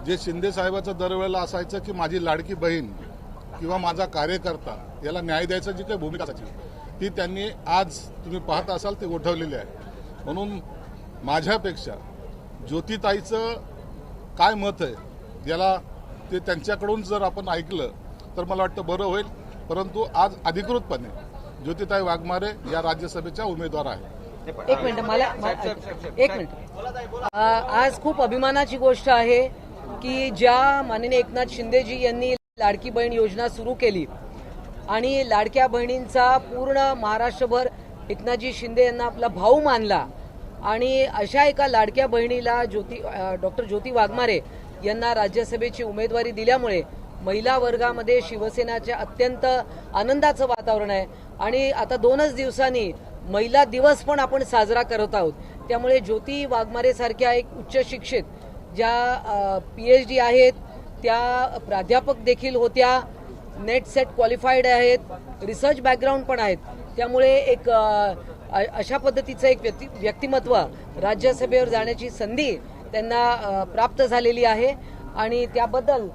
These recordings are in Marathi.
जे शिंदे साहेबाचं दरवेळेला असायचं की माझी लाडकी बहीण किंवा माझा कार्यकर्ता याला न्याय द्यायचं जी काही भूमिका असायची ती त्यांनी आज तुम्ही पाहत असाल ती उठवलेली आहे। म्हणून माझ्यापेक्षा ज्योतिताईचं काय मत आहे याला ते त्यांच्याकडून जर आपण ऐकलं तर मला वाटतं बरं होईल। परंतु आज अधिकृतपणे ज्योतिताई वाघमारे या राज्यसभेच्या उमेदवार आहेत। एक मिनिट आज खूप अभिमानाची गोष्ट आहे की ज्या माननीय एकनाथ शिंदेजी यांनी लाडकी बहीण योजना सुरू केली आणि लाडक्या बहिणींचा पूर्ण महाराष्ट्रभर एकनाथजी शिंदे यांना आपला भाऊ मानला आणि अशा एका लाडक्या बहिणीला डॉक्टर ज्योती वाघमारे यांना राज्यसभेची उमेदवारी दिल्यामुळे महिला वर्गामध्ये शिवसेनाच्या अत्यंत आनंदाचं वातावरण आहे आणि आता 2च दिवसांनी महिला दिवस पण आपण साजरा करत आहोत। त्यामुळे ज्योती वाघमारे सारख्या एक उच्च शिक्षित ज्या PhD आहेत, त्या प्राध्यापक देखील होत्या, नेट सेट क्वालिफाईड आहेत, रिसर्च बॅकग्राऊंड पण आहेत, त्यामुळे एक अशा पद्धतीचं एक व्यक्तिमत्व राज्यसभेवर जाण्याची संधी त्यांना प्राप्त झालेली आहे आणि त्याबद्दल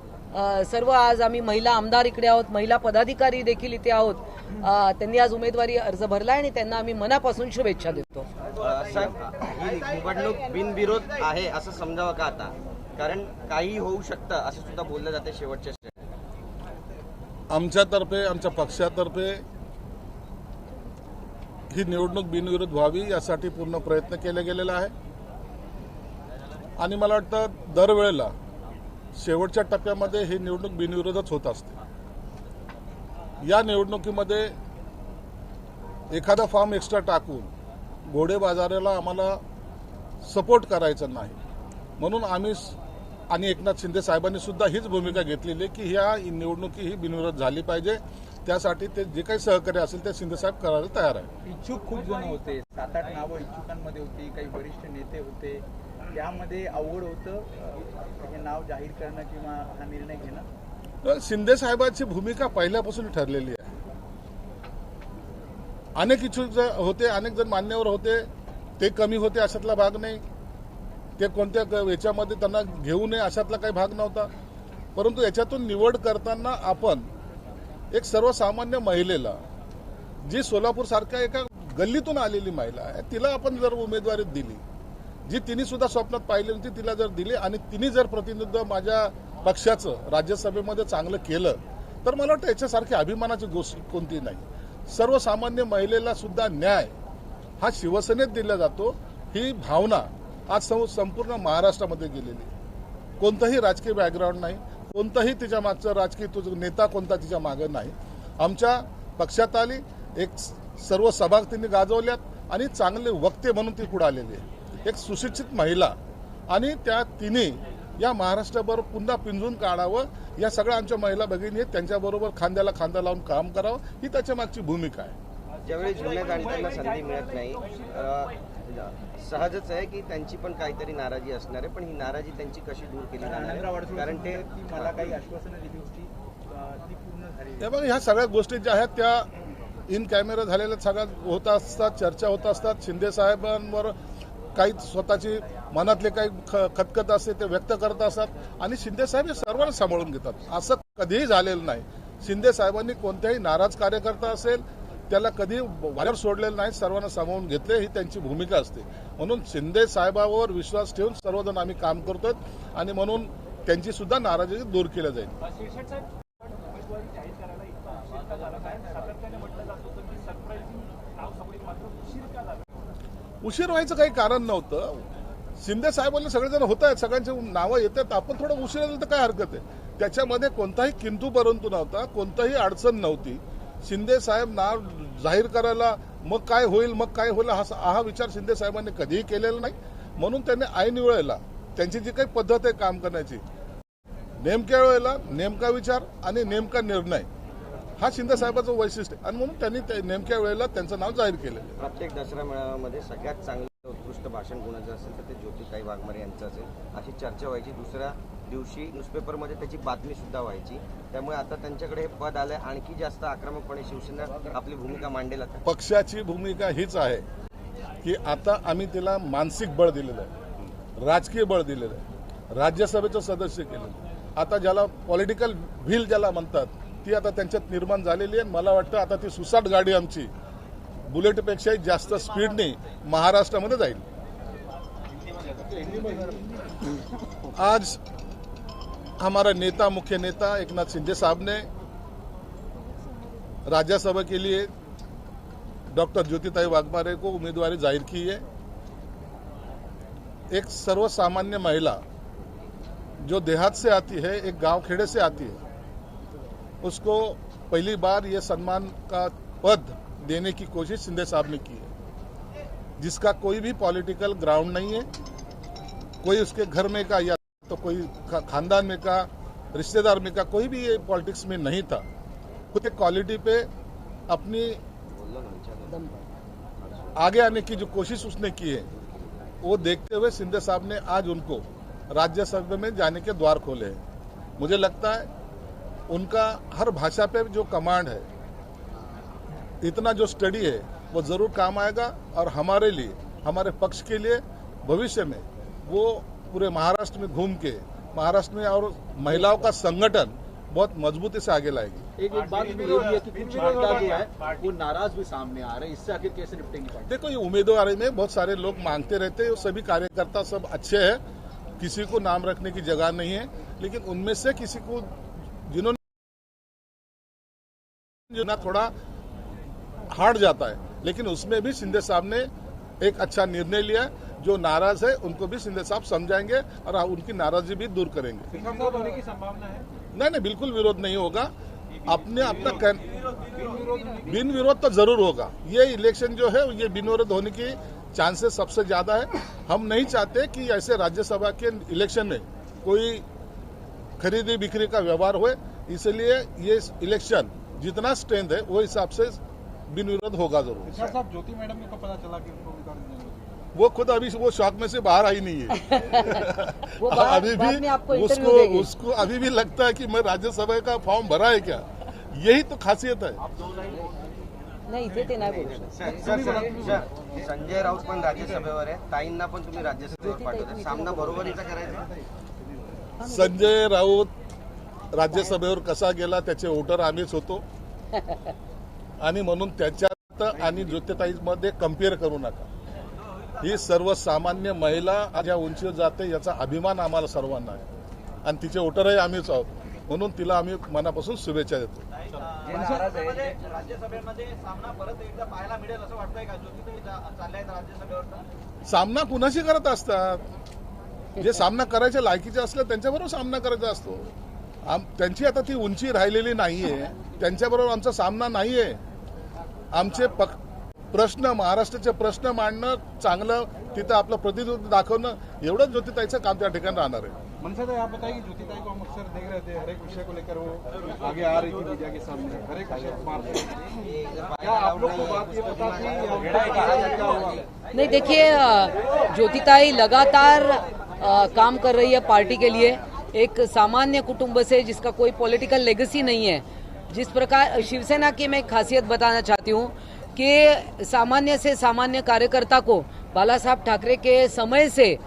सर्व आज आम्ही महिला आमदार इकडे आहोत, महिला पदाधिकारी देखील इथे आहोत। त्यांनी आज उमेदवारी अर्ज भरला आणि त्यांना आम्ही मनापासून शुभेच्छा देतो। ही निवडणूक बिनविरोध आहे असं समजावं का आता, कारण काही होऊ शकतं असं सुद्धा बोललं जाते शेवटच्या आमच्यातर्फे आमच्या पक्षातर्फे ही निवडणूक बिनविरोध व्हावी यासाठी पूर्ण प्रयत्न केला गेलेला आहे आणि मला वाटतं दरवेळेला शेवटच्या टप्प्यामध्ये ही निवडणूक बिनविरोधच होत असते। या निवडणुकीमध्ये एखादा फॉर्म एक्स्ट्रा टाकून घोडे बाजाराला आम्हाला सपोर्ट करायचा नाही, म्हणून आम्ही आणि एकनाथ शिंदे साहेबांनी सुद्धा हीच भूमिका घेतलेली आहे की ह्या निवडणुकी ही बिनविरोध झाली पाहिजे। त्यासाठी ते जे काही सहकार्य असेल ते शिंदे साहेब करायला तयार आहे। इच्छुक खूप जण होते, 7-8 नावं इच्छुकांमध्ये होती, काही वरिष्ठ नेते होते, त्यामध्ये अवघड होतं हे नाव जाहीर करणं किंवा हा निर्णय घेणं। शिंदे साहेबांची भूमिका पहिल्यापासून ठरलेली आहे। अनेक इच्छुक होते, अनेक जण मान्यवर होते, ते कमी होते अशातला भाग नाही, ते कोणत्या याच्यामध्ये त्यांना घेऊ नये अशातला काही भाग नव्हता। परंतु याच्यातून निवड करताना आपण एक सर्वसामान्य महिलेला, जी सोलापूर सारख्या एका गल्लीतून आलेली महिला आहे, तिला आपण जर उमेदवारी दिली, जी तिने सुद्धा स्वप्नात पाहिली होती, तिला जर दिली आणि तिने जर प्रतिनिधित्व माझ्या पक्षाचं राज्यसभेमध्ये चांगलं केलं तर मला वाटतं याच्यासारखी अभिमानाची गोष्ट कोणती नाही। सर्वसामान्य महिलेला सुद्धा न्याय हा शिवसेनेत दिला जातो, ही भावना आज संपूर्ण महाराष्ट्रामध्ये गेलेली आहे। कोणतंही राजकीय बॅकग्राऊंड नाही, कोणताही तिच्या मागचं राजकीय नेता कोणता तिच्या मागे नाही। आमच्या पक्षात आली, एक सर्व सभा तिने गाजवल्यात आणि चांगले वक्ते म्हणून ती पुढे आलेली आहे। एक सुशिक्षित महिला आणि त्या तिने या महाराष्ट्राबरोबर पुन्हा पिंजून काढावं, या सगळ्या आमच्या महिला भगिनी आहेत, त्यांच्याबरोबर खांद्याला खांदा लावून काम करावं, ही त्याच्या मागची भूमिका आहे। ज्यावेळी जुन्या जाणत्यांना संधी मिळत नाही, सहजच आहे की त्यांची पण काहीतरी नाराजी असणार आहे, पण ही नाराजी त्यांची कशी दूर केली जाणार, कारण ते मला काही आश्वासनं दिली होती ती पूर्ण झाली। बघा, ह्या सगळ्या गोष्टी ज्या आहेत त्या इन कॅमेरा झालेल्या सगळ्या होत असतात, चर्चा होत असतात। शिंदे साहेबांवर काही स्वतःची मनातले काही खतखत असते ते व्यक्त करत असतात आणि शिंदे साहेब हे सर्वांना सांभाळून घेतात, असं कधीही झालेलं नाही। शिंदे साहेबांनी कोणत्याही नाराज कार्यकर्ता असेल त्याला कधी वाऱ्यावर सोडलेलं नाही, सर्वांना सांभाळून घेतले, ही त्यांची भूमिका असते। म्हणून शिंदे साहेबांवर विश्वास ठेवून सर्वजण आम्ही काम करतोय आणि म्हणून त्यांची सुद्धा नाराजी दूर केली जाईल। उशीर व्हायचं काही कारण नव्हतं। शिंदे साहेबांनी सगळेजण होत आहेत, सगळ्यांची नावं येतात, आपण थोडं उशीर झालं तर काय हरकत आहे, त्याच्यामध्ये कोणताही किंतु परंतु नव्हता, कोणताही अडचण नव्हती। शिंदे साहेब नाव जाहीर करायला मग काय होईल हा विचार शिंदे साहेबांनी कधीही केलेला नाही। म्हणून त्यांनी ऐन वेळेला त्यांची जी काही पद्धत आहे काम करण्याची, नेमक्या वेळेला नेमका विचार आणि नेमका निर्णय, हा शिंदे साहेबांचं वैशिष्ट्य आणि म्हणून त्यांनी नेमक्या वेळेला त्यांचं नाव जाहीर केलेलं आहे। प्रत्येक दसरा मेळाव्यामध्ये सगळ्यात चांगलं उत्कृष्ट भाषण कोणाचं असेल तर ते ज्योतिताई वाघमारे यांचं असेल, अशी चर्चा व्हायची। दुसऱ्या दिवशी न्यूजपेपरमध्ये त्याची बातमी सुद्धा व्हायची, त्यामुळे आता त्यांच्याकडे हे पद आलंय, आणखी जास्त आक्रमकपणे शिवसेना आपली भूमिका मांडेल। आता पक्षाची भूमिका हीच आहे की आता आम्ही तिला मानसिक बळ दिलेलं आहे, राजकीय बळ दिलेलं आहे। राज्यसभेचं सदस्य केलं. आता ज्याला पॉलिटिकल व्हील ज्याला म्हणतात ती आता त्यांच्यात निर्माण झालेली आहे. मला वाटतं आता ती सुसाट गाडी आमची बुलेटपेक्षाही जास्त स्पीडने महाराष्ट्रामध्ये जाईल. आज हमारा नेता, मुख्य नेता एकनाथ शिंदे साहब ने राज्यसभा के लिए डॉक्टर ज्योतिताई वाघमारे को उम्मीदवारी जाहिर की है. एक सर्वसामान्य महिला जो देहात से आती है, एक गांव खेड़े से आती है, उसको पहली बार ये सम्मान का पद देने की कोशिश शिंदे साहब ने की है, जिसका कोई भी पॉलिटिकल ग्राउंड नहीं है. कोई उसके घर में का या तो कोई खानदान में का, रिश्तेदार में का, कोई भी ये पॉलिटिक्स में नहीं था. खुद के क्वालिटी पे अपनी आगे आने की जो कोशिश उसने की है वो देखते हुए शिंदे साहब ने आज उनको राज्यसभा में जाने के द्वार खोले हैं. मुझे लगता है उनका हर भाषा पे जो कमांड है, इतना जो स्टडी है, वो जरूर काम आएगा और हमारे लिए, हमारे पक्ष के लिए भविष्य में वो पूरे महाराष्ट्र में घूम के महाराष्ट्र में और महिलाओं का संगठन बहुत मजबूती से आगे लाएगी. एक बात ये भी है कि कुछ नेता जो है वो नाराज भी सामने आ रहे हैं, इससे आखिर कैसे निपटेंगे पार्टी? देखो, ये उम्मीदवारी में बहुत सारे लोग मांगते रहते हैं. सभी कार्यकर्ता सब अच्छे हैं, किसी को नाम रखने की जगह नहीं है, लेकिन उनमें से किसी को जिन्होंने थोड़ा हार्ड जाता है, लेकिन उसमें भी शिंदे साहब ने एक अच्छा निर्णय लिया. जो नाराज है उनको भी शिंदे साहब समझाएंगे और उनकी नाराजगी भी दूर करेंगे. होने की संभावना है? नहीं, बिल्कुल विरोध नहीं होगा. अपने अपना बिन विरोध तो जरूर होगा. ये इलेक्शन जो है ये बिन विरोध होने की चांसेस सबसे ज्यादा है. हम नहीं चाहते कि ऐसे राज्यसभा के इलेक्शन में कोई खरीदी बिक्री का व्यवहार हो, इसलिए ये इलेक्शन जितना स्ट्रेंथ है वो हिसाब से बिन विरोध होगा जरूर. साहब, ज्योति मैडम को पता चला कि उनको उम्मीदवार नहीं होगी? वो खुद अभी वो शौक में से बाहर आई नहीं है. वो अभी बाद में आपको भी इंटरव्यू देगी. उसको अभी भी लगता है कि मैं राज्यसभा का फॉर्म भरा है क्या. यही तो खासियत है. नाही, इथे ते नाही बोलू शकत. सर, संजय राऊत पण राज्यसभेवर आहे, ताईंना पण तुम्ही राज्यसभेवर पाठवता. सामना बरोबरीचा करायचा. संजय राऊत राज्यसभेवर कसा गेला त्याचे वोटर आम्हीच होतो आणि म्हणून त्याच्यात आणि ज्योतिताईमध्ये कम्पेअर करू नका. ही सर्वसामान्य महिला ज्या उंचीवर जाते याचा अभिमान आम्हाला सर्वांना आहे आणि तिचे वोटरही आम्हीच आहोत, म्हणून तिला आम्ही मनापासून शुभेच्छा देतो. राज्यसभेमध्ये सामना परत एकदा पाहायला मिळेल असं वाटतंय का? ज्योतिताई चालल्या आहेत राज्यसभेवर. सामना कुणाशी करत असतात? जे सामना करायच्या लायकीचे असले त्यांच्याबरोबर सामना करायचा असतो. त्यांची आता ती उंची राहिलेली नाहीये, त्यांच्याबरोबर आमचा सामना नाहीये. आमचे प्रश्न, महाराष्ट्राचे प्रश्न मांडणं, चांगलं तिथं आपलं प्रतिनिधित्व दाखवणं, एवढंच ज्योतिताईचं काम त्या ठिकाणी राहणार आहे. मनसा जी, आप बताइए, ज्योतिताई को हम अक्सर देख रहे थे, हर एक विषय को लेकर वो आगे आ रही थी मीडिया के सामने, हर एक विषय मार. क्या आप लोग को बात ये पता थी? नहीं, देखिए, ज्योतिताई लगातार काम कर रही है पार्टी के लिए. एक सामान्य कुटुंब से जिसका कोई पॉलिटिकल लेगेसी नहीं है. जिस प्रकार शिवसेना की मैं एक खासियत बताना चाहती हूँ कि सामान्य से सामान्य कार्यकर्ता को बाला साहब ठाकरे के समय से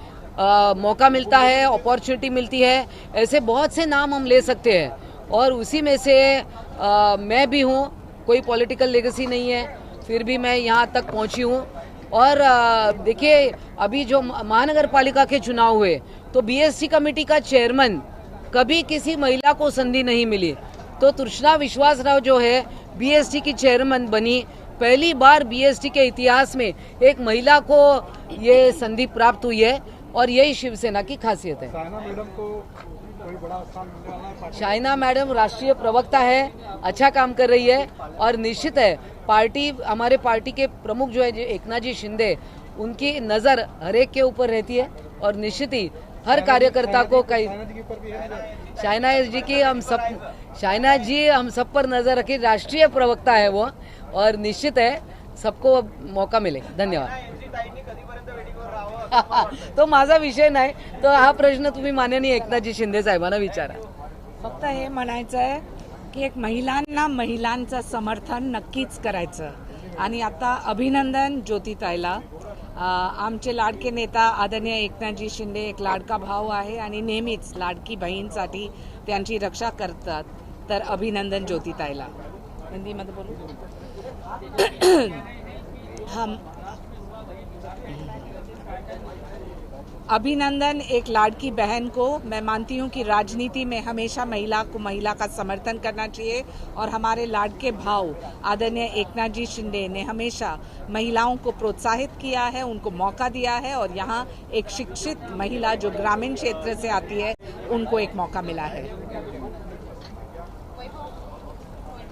मौका मिलता है, अपॉर्चुनिटी मिलती है. ऐसे बहुत से नाम हम ले सकते हैं और उसी में से मैं भी हूँ. कोई पॉलिटिकल लेगेसी नहीं है, फिर भी मैं यहाँ तक पहुँची हूँ. और देखिए, अभी जो महानगर पालिका के चुनाव हुए तो बीएसटी कमेटी का चेयरमैन कभी किसी महिला को संधि नहीं मिली. तो तृष्णा विश्वास राव जो है बीएसटी की चेयरमैन बनी. पहली बार बीएसटी के इतिहास में एक महिला को ये संधि प्राप्त हुई है और यही शिवसेना की खासियत है. साइना मैडम को कोई बड़ा स्थान मिलने वाला है? शाइना मैडम राष्ट्रीय प्रवक्ता है, अच्छा काम कर रही है और निश्चित है पार्टी, हमारे पार्टी के प्रमुख जो है एकनाथ जी शिंदे, उनकी नजर हर एक के ऊपर रहती है और निश्चित ही हर कार्यकर्ता को कई शाइना जी हम सब पर नजर रखी. राष्ट्रीय प्रवक्ता है वो और निश्चित है सबको मौका मिले. धन्यवाद. तो माझा विषय नाही, तो हा प्रश्न तुम्ही माननीय एकनाथजी शिंदे साहेबांना विचारा. फक्त हे म्हणायचं आहे की एक महिलांचं समर्थन नक्कीच करायचं. आणि आता अभिनंदन ज्योतिताईला. आमचे लाडके नेता आदरणीय एकनाथजी शिंदे एक लाडका भाऊ आहे आणि नेहमीच लाडकी बहीणसाठी त्यांची रक्षा करतात. तर अभिनंदन ज्योतिताईला. हिंदीमध्ये बोलू. हम अभिनंदन एक लाड़की बहन को. मैं मानती हूं कि राजनीति में हमेशा महिला का समर्थन करना चाहिए और हमारे लाड़के भाव आदरणीय एकनाथ जी शिंदे ने हमेशा महिलाओं को प्रोत्साहित किया है, उनको मौका दिया है और यहाँ एक शिक्षित महिला जो ग्रामीण क्षेत्र से आती है उनको एक मौका मिला है.